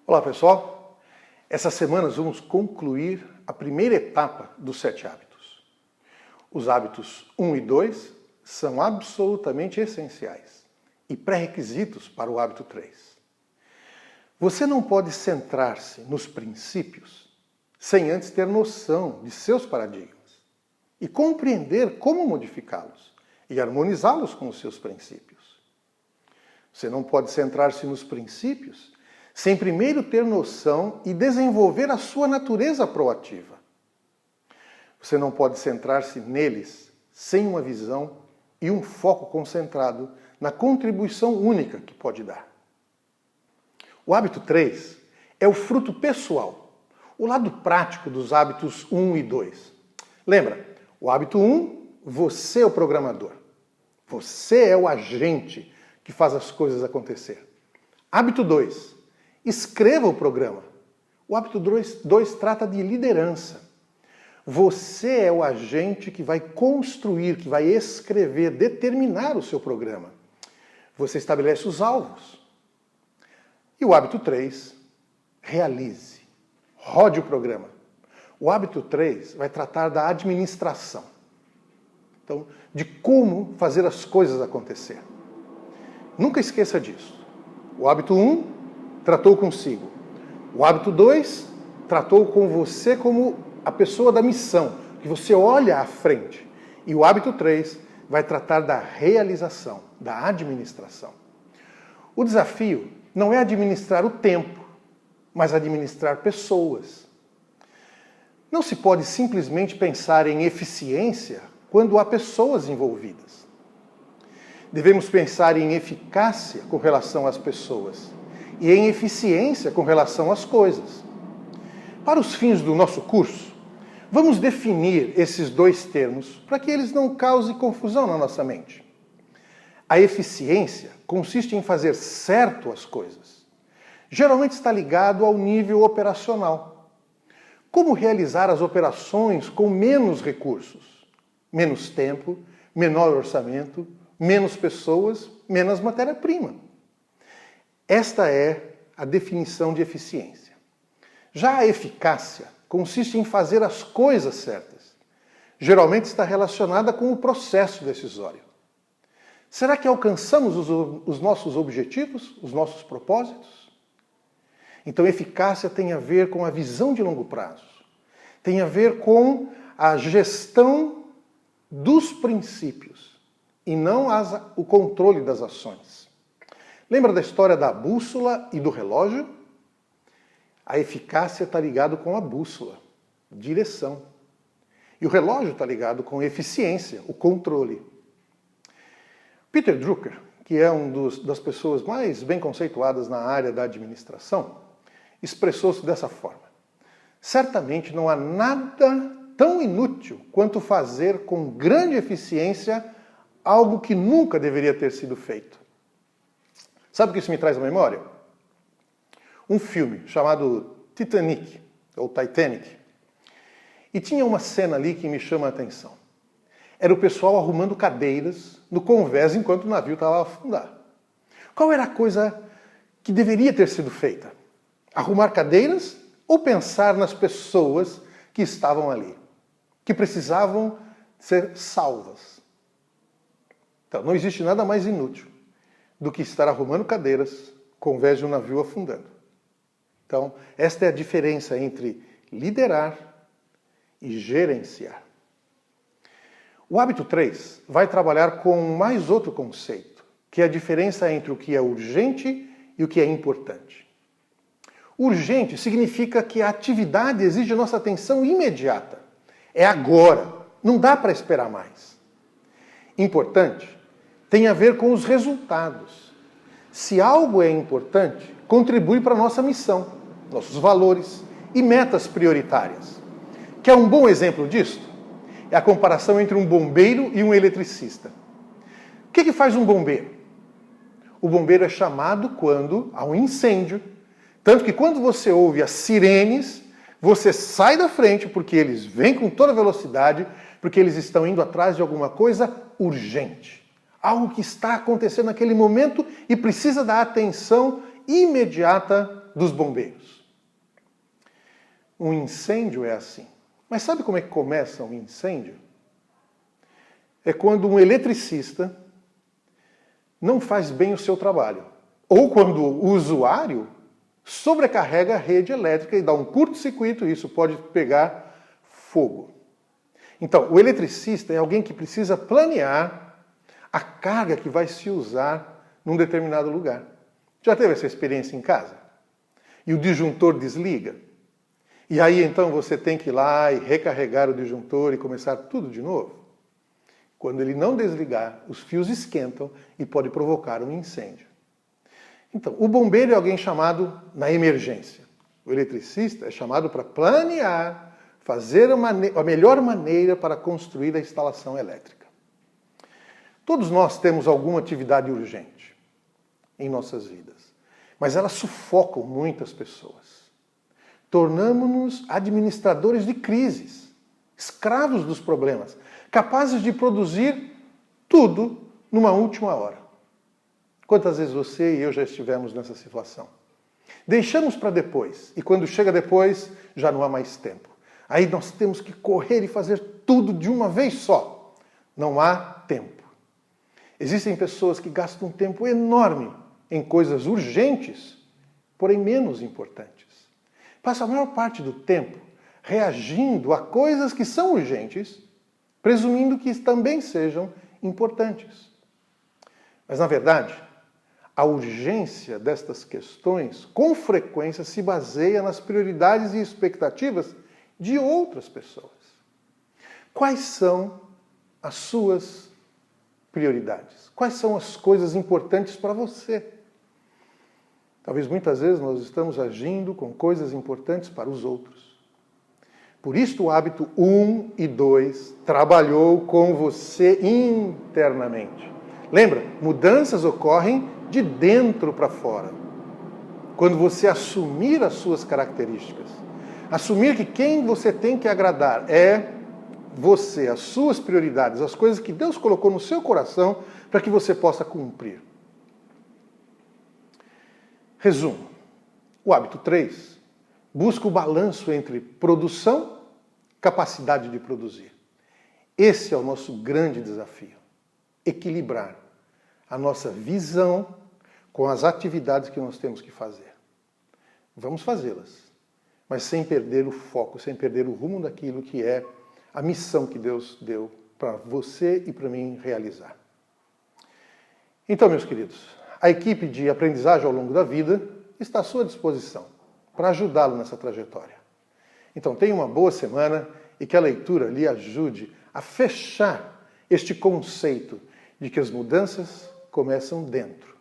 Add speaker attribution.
Speaker 1: Olá pessoal, essa semana nós vamos concluir a primeira etapa dos 7 hábitos. Os hábitos 1 e 2 são absolutamente essenciais e pré-requisitos para o hábito 3. Você não pode centrar-se nos princípios sem antes ter noção de seus paradigmas e compreender como modificá-los e harmonizá-los com os seus princípios. Você não pode centrar-se nos princípios sem primeiro ter noção e desenvolver a sua natureza proativa. Você não pode centrar-se neles sem uma visão e um foco concentrado na contribuição única que pode dar. O hábito 3 é o fruto pessoal, o lado prático dos hábitos 1 e 2. Lembra, o hábito 1, você é o programador. Você é o agente que faz as coisas acontecer. Hábito 2, escreva o programa. O hábito 2 trata de liderança. Você é o agente que vai construir, que vai escrever, determinar o seu programa. Você estabelece os alvos. E o hábito 3, realize. Rode o programa. O hábito 3 vai tratar da administração. Então, de como fazer as coisas acontecer. Nunca esqueça disso. O hábito 1 tratou consigo. O hábito 2 tratou com você como a pessoa da missão, que você olha à frente. E o hábito 3 vai tratar da realização, da administração. O desafio não é administrar o tempo, mas administrar pessoas. Não se pode simplesmente pensar em eficiência quando há pessoas envolvidas. Devemos pensar em eficácia com relação às pessoas e em eficiência com relação às coisas. Para os fins do nosso curso, vamos definir esses dois termos para que eles não causem confusão na nossa mente. A eficiência consiste em fazer certo as coisas. Geralmente está ligado ao nível operacional. Como realizar as operações com menos recursos? Menos tempo, menor orçamento, menos pessoas, menos matéria-prima. Esta é a definição de eficiência. Já a eficácia consiste em fazer as coisas certas. Geralmente está relacionada com o processo decisório. Será que alcançamos os nossos objetivos, os nossos propósitos? Então, eficácia tem a ver com a visão de longo prazo. Tem a ver com a gestão dos princípios e não o controle das ações. Lembra da história da bússola e do relógio? A eficácia está ligado com a bússola, direção. E o relógio está ligado com eficiência, o controle. Peter Drucker, que é das pessoas mais bem conceituadas na área da administração, expressou-se dessa forma. Certamente não há nada tão inútil quanto fazer com grande eficiência algo que nunca deveria ter sido feito. Sabe o que isso me traz à memória? Um filme chamado Titanic, ou Titanic. E tinha uma cena ali que me chama a atenção. Era o pessoal arrumando cadeiras no convés enquanto o navio estava a afundar. Qual era a coisa que deveria ter sido feita? Arrumar cadeiras ou pensar nas pessoas que estavam ali, que precisavam ser salvas? Então, não existe nada mais inútil do que estar arrumando cadeiras com o convés de um navio afundando. Então, esta é a diferença entre liderar e gerenciar. O hábito 3 vai trabalhar com mais outro conceito, que é a diferença entre o que é urgente e o que é importante. Urgente significa que a atividade exige nossa atenção imediata. É agora, não dá para esperar mais. Importante tem a ver com os resultados. Se algo é importante, contribui para a nossa missão, nossos valores e metas prioritárias. Quer um bom exemplo disso? É a comparação entre um bombeiro e um eletricista. O que faz um bombeiro? O bombeiro é chamado quando há um incêndio. Tanto que quando você ouve as sirenes, você sai da frente porque eles vêm com toda velocidade, porque eles estão indo atrás de alguma coisa urgente. Algo que está acontecendo naquele momento e precisa da atenção imediata dos bombeiros. Um incêndio é assim. Mas sabe como é que começa um incêndio? É quando um eletricista não faz bem o seu trabalho. Ou quando o usuário sobrecarrega a rede elétrica e dá um curto-circuito, e isso pode pegar fogo. Então, o eletricista é alguém que precisa planear a carga que vai se usar num determinado lugar. Já teve essa experiência em casa? E o disjuntor desliga? E aí então você tem que ir lá e recarregar o disjuntor e começar tudo de novo? Quando ele não desligar, os fios esquentam e pode provocar um incêndio. Então, o bombeiro é alguém chamado na emergência. O eletricista é chamado para planear, fazer a melhor maneira para construir a instalação elétrica. Todos nós temos alguma atividade urgente em nossas vidas, mas elas sufocam muitas pessoas. Tornamo-nos administradores de crises, escravos dos problemas, capazes de produzir tudo numa última hora. Quantas vezes você e eu já estivemos nessa situação? Deixamos para depois, e quando chega depois, já não há mais tempo. Aí nós temos que correr e fazer tudo de uma vez só. Não há tempo. Existem pessoas que gastam um tempo enorme em coisas urgentes, porém menos importantes. Passa a maior parte do tempo reagindo a coisas que são urgentes, presumindo que também sejam importantes. Mas, na verdade, a urgência destas questões, com frequência, se baseia nas prioridades e expectativas de outras pessoas. Quais são as suas prioridades? Quais são as coisas importantes para você? Talvez muitas vezes nós estamos agindo com coisas importantes para os outros. Por isso o hábito 1 e 2 trabalhou com você internamente. Lembra? Mudanças ocorrem de dentro para fora. Quando você assumir as suas características, assumir que quem você tem que agradar é você, as suas prioridades, as coisas que Deus colocou no seu coração para que você possa cumprir. Resumo. O hábito 3 busca o balanço entre produção e capacidade de produzir. Esse é o nosso grande desafio. Equilibrar a nossa visão com as atividades que nós temos que fazer. Vamos fazê-las, mas sem perder o foco, sem perder o rumo daquilo que é a missão que Deus deu para você e para mim realizar. Então, meus queridos, a equipe de aprendizagem ao longo da vida está à sua disposição para ajudá-lo nessa trajetória. Então, tenha uma boa semana e que a leitura lhe ajude a fechar este conceito de que as mudanças começam dentro